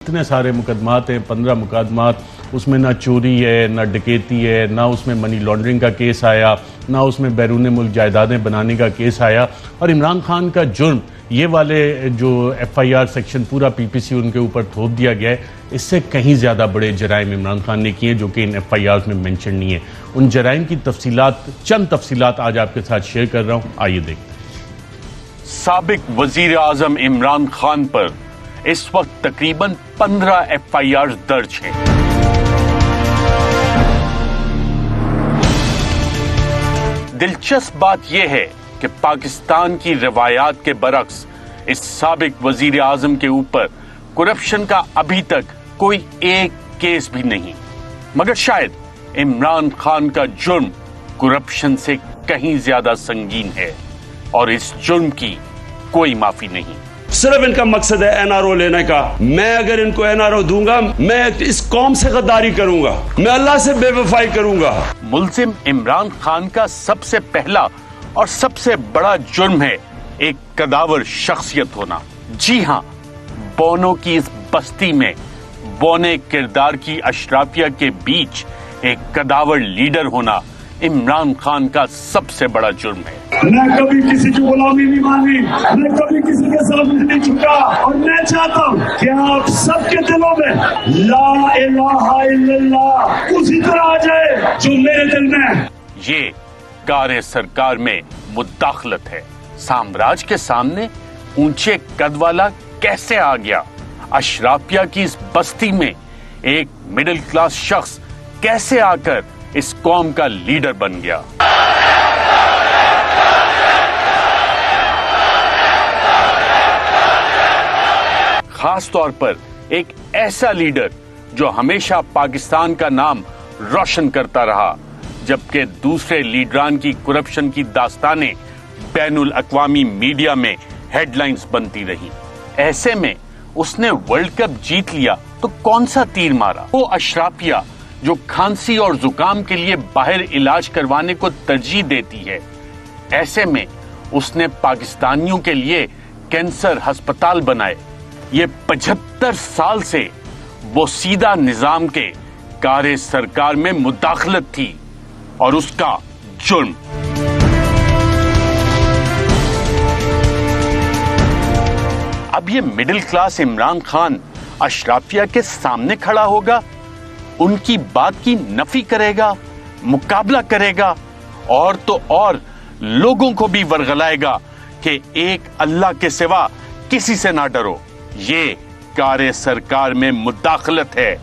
इतने सारे मुकदमात हैं, 15 मुकदमात, उसमें ना चोरी है, ना डकैती है, ना उसमें मनी लॉन्ड्रिंग का केस आया, ना उसमें बैरून मुल्क जायदादें बनाने का केस आया। और इमरान खान का जुर्म ये वाले जो FIR सेक्शन पूरा PPC उनके ऊपर थोप दिया गया है, इससे कहीं ज़्यादा बड़े जराइम इमरान खान ने किए जो कि इन FIR में मेंशन नहीं है। उन जराइम की तफसीलात, चंद तफसीलात आज आपके साथ शेयर कर रहा हूँ, आइए देखते हैं। साबिक वजीर आजम इमरान खान पर इस वक्त तकरीबन 15 FIR दर्ज हैं। दिलचस्प बात यह है कि पाकिस्तान की रिवायात के बरक्स इस साबिक वजीर आजम के ऊपर करप्शन का अभी तक कोई एक केस भी नहीं, मगर शायद इमरान खान का जुर्म करप्शन से कहीं ज्यादा संगीन है और इस जुर्म की कोई माफी नहीं। सिर्फ इनका मकसद है NRO लेने का। मैं अगर इनको NRO दूंगा, मैं इस कौम से गद्दारी करूंगा, मैं अल्लाह से बेवफाई करूंगा। मुल्जिम इमरान खान का सबसे पहला और सबसे बड़ा जुर्म है एक कदावर शख्सियत होना। जी हां, बोनो की इस बस्ती में बोने किरदार की अशराफिया के बीच एक कदावर लीडर होना इमरान खान का सबसे बड़ा जुर्म है। मैं कभी किसी की गुलामी नहीं मानी, मैं कभी किसी के सामने नहीं झुका, और मैं चाहता हूँ कि आप सबके दिलों में ला इलाहा इल्लल्लाह उसी तरह आ जाए जो मेरे दिल में है। ये कारे सरकार में मुदाखलत है। साम्राज्य के सामने ऊंचे कद वाला कैसे आ गया? अशराफिया की इस बस्ती में एक मिडिल क्लास शख्स कैसे आकर इस कौम का लीडर बन गया? खास तौर पर एक ऐसा लीडर जो हमेशा पाकिस्तान का नाम रोशन करता रहा, जबकि दूसरे लीडरान की करप्शन की दास्तानें बैनुल अक़वामी मीडिया में हेडलाइंस बनती रही। ऐसे में उसने वर्ल्ड कप जीत लिया तो कौन सा तीर मारा? वो अशराफिया जो खांसी और जुकाम के लिए बाहर इलाज करवाने को तरजीह देती है, ऐसे में उसने पाकिस्तानियों के लिए कैंसर अस्पताल बनाए। ये 75 साल से वो सीधा निजाम के कारे सरकार में मुदाखलत थी और उसका जुर्म। अब ये मिडिल क्लास इमरान खान अशराफिया के सामने खड़ा होगा, उनकी बात की नफी करेगा, मुकाबला करेगा और तो और लोगों को भी वर्गलाएगा कि एक अल्लाह के सिवा किसी से ना डरो। ये कारे सरकार में मुदाखलत है,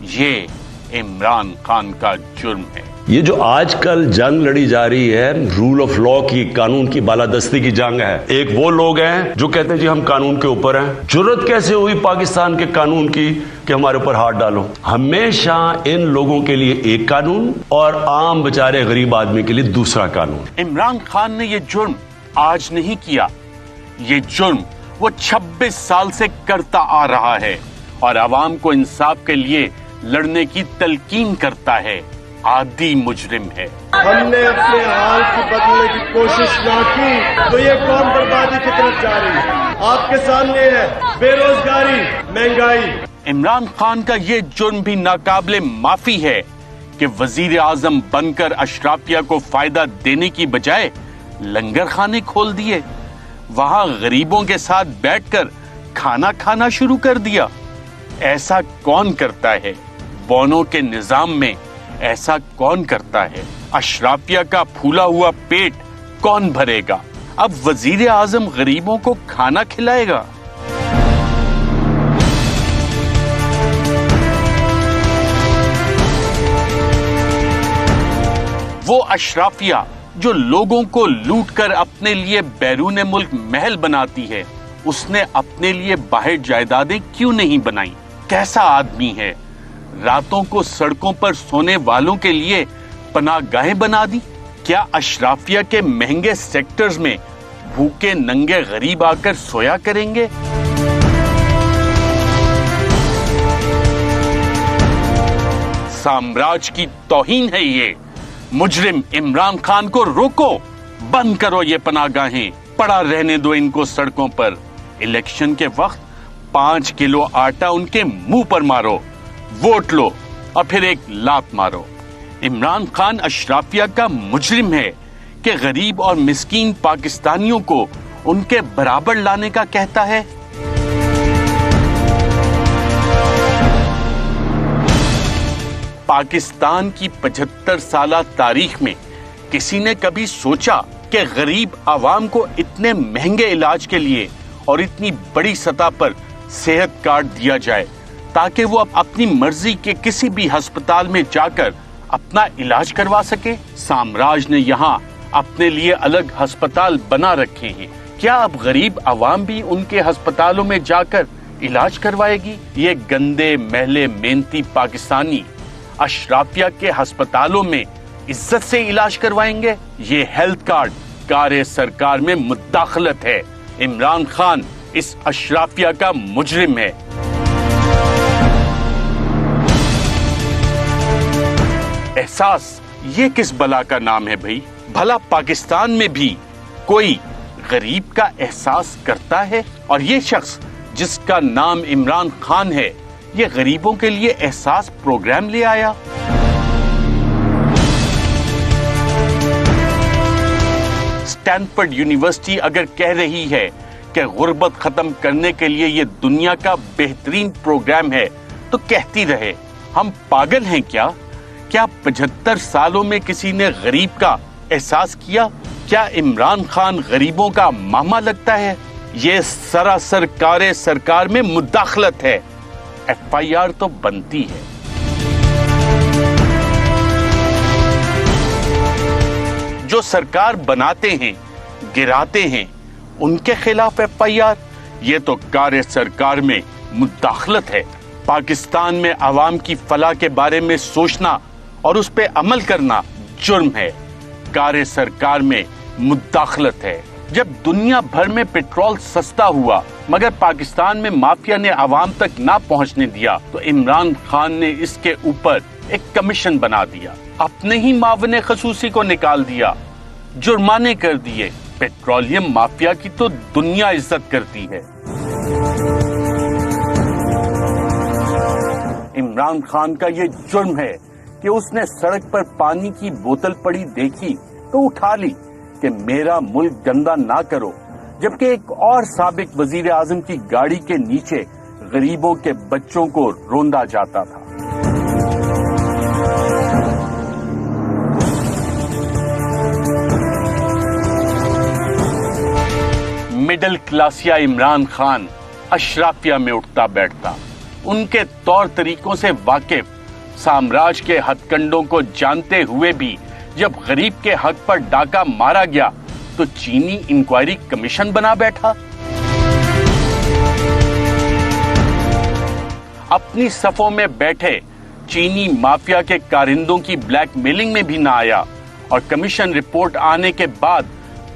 ये इमरान खान का जुर्म है। ये जो आजकल जंग लड़ी जा रही है, रूल ऑफ लॉ की, कानून की बालादस्ती की जंग है। एक वो लोग हैं जो कहते हैं जी हम कानून के ऊपर हैं। जुर्रत कैसे हुई पाकिस्तान के कानून की कि हमारे ऊपर हाथ डालो? हमेशा इन लोगों के लिए एक कानून और आम बेचारे गरीब आदमी के लिए दूसरा कानून। इमरान खान ने ये जुर्म आज नहीं किया, ये जुर्म वो 26 साल से करता आ रहा है और आवाम को इंसाफ के लिए लड़ने की तलकीन करता है। आदि मुजरिम है। हमने अपने हाल की बदलने की कोशिश ना की तो ये कौम बर्बादी की तरफ जा रही है। आपके सामने है बेरोजगारी, महंगाई। इमरान खान का ये जुर्म भी नाकाबिले माफी है कि वजीर आजम बनकर अशराफिया को फायदा देने की बजाय लंगर खाने खोल दिए, वहां गरीबों के साथ बैठकर खाना खाना शुरू कर दिया। ऐसा कौन करता है? बोनो के निजाम में ऐसा कौन करता है? अशराफिया का फूला हुआ पेट कौन भरेगा? अब वजीर आजम गरीबों को खाना खिलाएगा? वो अशराफिया जो लोगों को लूटकर अपने लिए बैरून मुल्क महल बनाती है, उसने अपने लिए बाहर जायदादें क्यों नहीं बनाई? कैसा आदमी है? रातों को सड़कों पर सोने वालों के लिए पनाहगाहें बना दी। क्या अशराफिया के महंगे सेक्टर्स में भूखे नंगे गरीब आकर सोया करेंगे? साम्राज्य की तौहीन है ये। मुजरिम इमरान खान को रोको, बंद करो ये पनाहगाहें, पड़ा रहने दो इनको सड़कों पर। इलेक्शन के वक्त 5 किलो आटा उनके मुंह पर मारो, वोट लो और फिर एक लात मारो। इमरान खान अशराफिया का मुजरिम है कि गरीब और मिस्कीन पाकिस्तानियों को उनके बराबर लाने का कहता है। पाकिस्तान की 75 साला तारीख में किसी ने कभी सोचा कि गरीब आवाम को इतने महंगे इलाज के लिए और इतनी बड़ी सतह पर सेहत कार्ड दिया जाए ताकि वो अपनी मर्जी के किसी भी अस्पताल में जाकर अपना इलाज करवा सके? साम्राज्य ने यहाँ अपने लिए अलग अस्पताल बना रखे हैं। क्या अब गरीब आवाम भी उनके अस्पतालों में जाकर इलाज करवाएगी? ये गंदे मैले मेहनती पाकिस्तानी अशराफिया के अस्पतालों में इज्जत से इलाज करवाएंगे? ये हेल्थ कार्ड कार्य सरकार में मुदाखलत है। इमरान खान इस अशराफिया का मुजरिम है। एहसास ये किस बला का नाम है भाई? भला पाकिस्तान में भी कोई गरीब का एहसास करता है? और ये शख्स जिसका नाम इमरान खान है, ये गरीबों के लिए एहसास प्रोग्राम ले आया। स्टैनफोर्ड यूनिवर्सिटी अगर कह रही है कि गुर्बत खत्म करने के लिए ये दुनिया का बेहतरीन प्रोग्राम है, तो कहती रहे। हम पागल हैं क्या? क्या 75 सालों में किसी ने गरीब का एहसास किया? क्या इमरान खान गरीबों का मामा लगता है? ये सरासर कार्य सरकार में मुदाखलत है। FIR तो बनती है। जो सरकार बनाते हैं, गिराते हैं, उनके खिलाफ FIR, ये तो कार्य सरकार में मुदाखलत है। पाकिस्तान में आवाम की फलाह के बारे में सोचना और उस पे अमल करना जुर्म है। कार्य सरकार में मुदाखलत है। जब दुनिया भर में पेट्रोल सस्ता हुआ मगर पाकिस्तान में माफिया ने आवाम तक ना पहुंचने दिया, तो इमरान खान ने इसके ऊपर एक कमीशन बना दिया, अपने ही मावने खसूसी को निकाल दिया, जुर्माने कर दिए। पेट्रोलियम माफिया की तो दुनिया इज्जत करती है। इमरान खान का ये जुर्म है कि उसने सड़क पर पानी की बोतल पड़ी देखी तो उठा ली कि मेरा मुल्क गंदा ना करो, जबकि एक और साबिक वजीर आजम की गाड़ी के नीचे गरीबों के बच्चों को रोंदा जाता था। मिडिल क्लासिया इमरान खान अशराफिया में उठता बैठता, उनके तौर तरीकों से वाकिफ, साम्राज्य के हथकंडों को जानते हुए भी जब गरीब के हक पर डाका मारा गया तो चीनी इंक्वायरी कमीशन बना बैठा। अपनी सफों में बैठे चीनी माफिया के कारिंदों की ब्लैकमेलिंग में भी ना आया और कमीशन रिपोर्ट आने के बाद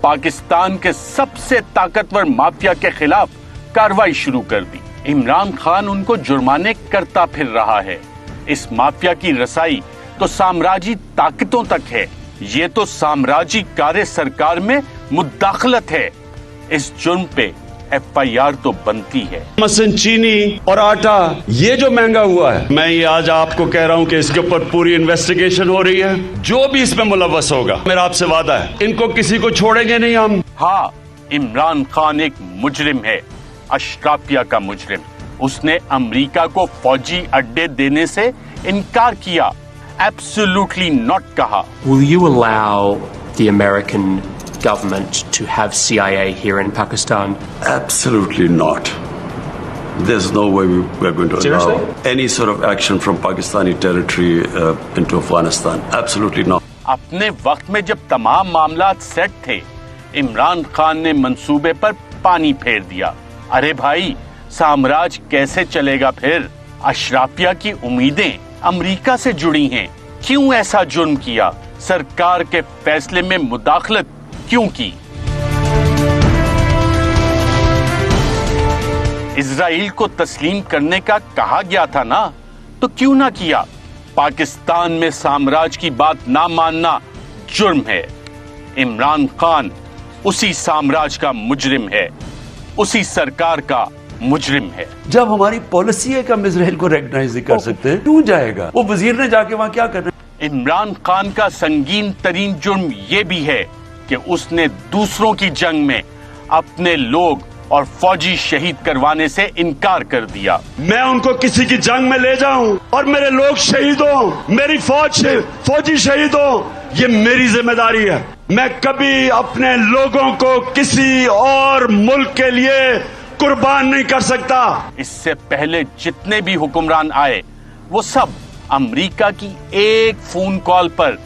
पाकिस्तान के सबसे ताकतवर माफिया के खिलाफ कार्रवाई शुरू कर दी। इमरान खान उनको जुर्माने करता फिर रहा है। इस माफिया की रसाई तो साम्राज्यी ताकतों तक है। ये तो साम्राज्यी कार्य सरकार में मुदाखलत है। इस जुर्म पे FIR तो बनती है। मसन चीनी और आटा ये जो महंगा हुआ है, मैं ये आज आपको कह रहा हूं कि इसके ऊपर पूरी इन्वेस्टिगेशन हो रही है। जो भी इसमें मुलव्वस होगा, मेरा आपसे वादा है, इनको किसी को छोड़ेंगे नहीं हम। हाँ, इमरान खान एक मुजरिम है, अशराफिया का मुजरिम। उसने अमेरिका को फौजी अड्डे देने से इनकार किया, एब्सोल्युटली नॉट कहा। Will you allow the American government to have CIA here in Pakistan? Absolutely not. There's no way we're going to allow any sort of action from Pakistani territory into Afghanistan. Absolutely not. अपने वक्त में जब तमाम मामलात set थे, इमरान खान ने मंसूबे पर पानी फेर दिया। अरे भाई, साम्राज्य कैसे चलेगा फिर? अशराफिया की उम्मीदें अमेरिका से जुड़ी हैं। क्यों ऐसा जुर्म किया? सरकार के फैसले में मुदाखलत क्यों की? इजराइल को तस्लीम करने का कहा गया था ना, तो क्यों ना किया? पाकिस्तान में साम्राज्य की बात ना मानना जुर्म है। इमरान खान उसी साम्राज्य का मुजरिम है, उसी सरकार का मुजरिम है। जब हमारी पॉलिसी है कि हम इजराइल को रिकॉग्नाइज नहीं कर सकते, क्यों जाएगा वो? वजीर ने जाके वहां क्या करना? इमरान खान का संगीन तरीन जुर्म यह भी है कि उसने दूसरों की जंग में अपने लोग और फौजी शहीद करवाने से इनकार कर दिया। मैं उनको किसी की जंग में ले जाऊं और मेरे लोग शहीद हों, मेरी फौजी शहीद हो, ये मेरी जिम्मेदारी है। मैं कभी अपने लोगों को किसी और मुल्क के लिए कुर्बान नहीं कर सकता। इससे पहले जितने भी हुक्मरान आए वो सब अमेरिका की एक फोन कॉल पर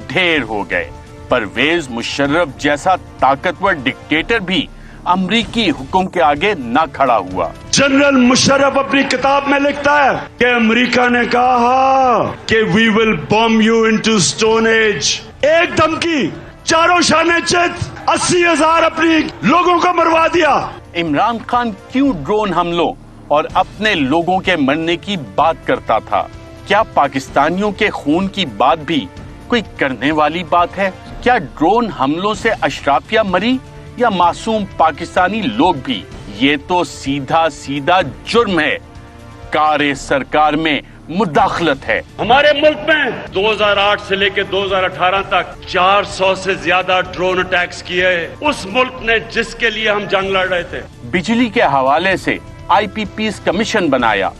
ढेर हो गए। परवेज मुशर्रफ जैसा ताकतवर डिक्टेटर भी अमरीकी हुक्म के आगे ना खड़ा हुआ। जनरल मुशर्रफ अपनी किताब में लिखता है कि अमेरिका ने कहा कि we will bomb you into stone age. एक धमकी, चारों शाने चित, 80,000 अपनी लोगों को मरवा दिया। इमरान खान क्यों ड्रोन हमलों और अपने लोगों के मरने की बात करता था? क्या पाकिस्तानियों के खून की बात भी कोई करने वाली बात है? क्या ड्रोन हमलों से अशराफिया मरी या मासूम पाकिस्तानी लोग भी? ये तो सीधा सीधा जुर्म है, कारे सरकार में मुदाखलत है। हमारे मुल्क में 2008 से लेकर 2018 तक 400 से ज्यादा ड्रोन अटैक्स किए उस मुल्क ने जिसके लिए हम जंग लड़ रहे थे। बिजली के हवाले से IPPs कमीशन बनाया,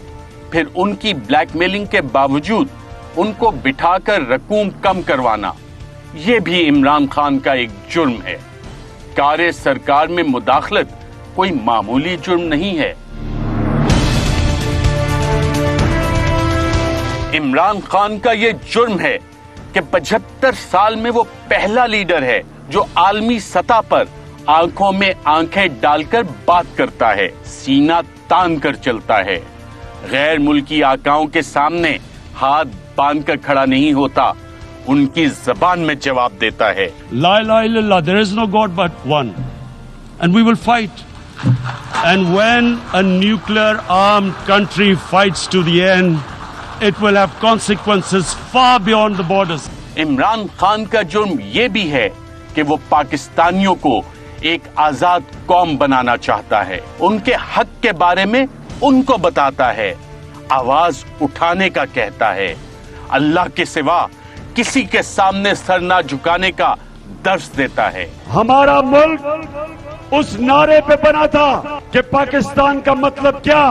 फिर उनकी ब्लैकमेलिंग के बावजूद उनको बिठाकर रकूम कम करवाना, ये भी इमरान खान का एक जुर्म है। कारे सरकार में मुदाखलत कोई मामूली जुर्म नहीं है। इमरान खान का ये जुर्म है कि 75 साल में वो पहला लीडर है जो आलमी सतह पर आंखों में आंखें डालकर बात करता है, सीना तान कर चलता है, गैर मुल्की आकाओं के सामने हाथ बांधकर खड़ा नहीं होता, उनकी जबान में जवाब देता है। ला इलाहा इल्लल्लाह, there is no God but one, and we will fight. And when a nuclear armed country fights to the end, it will have consequences far beyond the borders. Imran Khan का जुर्म ये भी है कि वो पाकिस्तानियों को एक आजाद कौम बनाना चाहता है, उनके हक के बारे में उनको बताता है, आवाज उठाने का कहता है, अल्लाह के सिवा किसी के सामने सर ना झुकाने का दर्श देता है। हमारा मुल्क उस नारे पे बना था कि पाकिस्तान का मतलब क्या,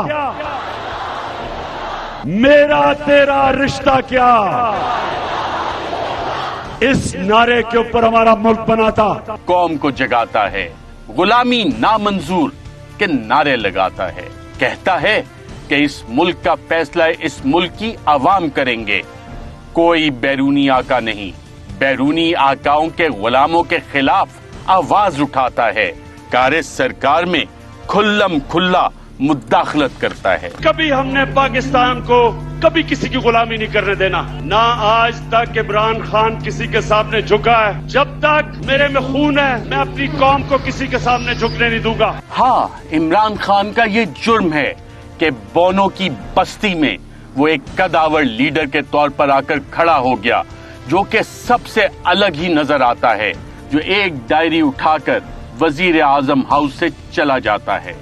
मेरा तेरा रिश्ता क्या। इस नारे के ऊपर हमारा मुल्क बना था। कौम को जगाता है, गुलामी नामंजूर के नारे लगाता है, कहता है कि इस मुल्क का फैसला इस मुल्क की आवाम करेंगे, कोई बैरूनी आका नहीं। बैरूनी आकाओं के गुलामों के खिलाफ आवाज उठाता है, कारे सरकार में खुल्लम खुल्ला मुदाखलत करता है। कभी हमने पाकिस्तान को कभी किसी की गुलामी नहीं करने देना, ना आज तक इमरान खान किसी के सामने झुका है। जब तक मेरे में खून है मैं अपनी कौम को किसी के सामने झुकने नहीं दूंगा। हाँ, इमरान खान का ये जुर्म है कि बोनो की बस्ती में वो एक कदावर लीडर के तौर पर आकर खड़ा हो गया, जो कि सबसे अलग ही नजर आता है, जो एक डायरी उठाकर वजीर आजम हाउस से चला जाता है।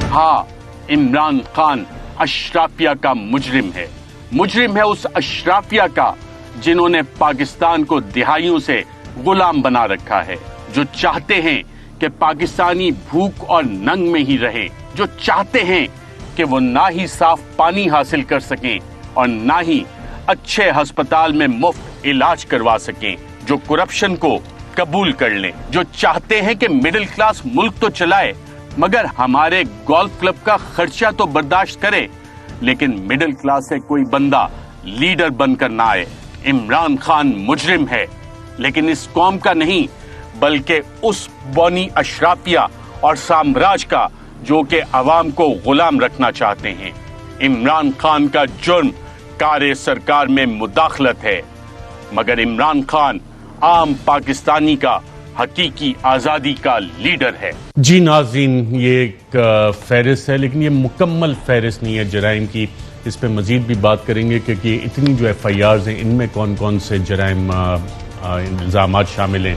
हाँ, इमरान खान अशराफिया का मुजरिम है। मुजरिम है उस अशराफिया का जिन्होंने पाकिस्तान को दिहाइयों से गुलाम बना रखा है, जो चाहते हैं कि पाकिस्तानी भूख और नंग में ही रहे, जो चाहते हैं कि वो ना ही साफ पानी हासिल कर सकें और ना ही अच्छे अस्पताल में मुफ्त इलाज करवा सकें, जो करप्शन को कबूल कर लें, जो चाहते हैं कि मिडिल क्लास मुल्क तो चलाए मगर हमारे गोल्फ क्लब का खर्चा तो बर्दाश्त करे, लेकिन मिडिल क्लास से कोई बंदा लीडर बनकर ना आए। इमरान खान मुजरिम है, लेकिन इस कौम का नहीं बल्कि उस बौनी अशराफिया और साम्राज्य का जो कि अवाम को गुलाम रखना चाहते हैं। इमरान खान का जुर्म कारे सरकार में मुदाखलत है, मगर इमरान खान आम पाकिस्तानी का हकीकी आजादी का लीडर है। जी नाज़रीन, ये एक फहरिस्त है, लेकिन ये मुकम्मल फहरिस्त नहीं है जराइम की। इस पे मजीद भी बात करेंगे क्योंकि इतनी जो FIRs हैं इनमें कौन कौन से जराइम इल्ज़ामात शामिल हैं।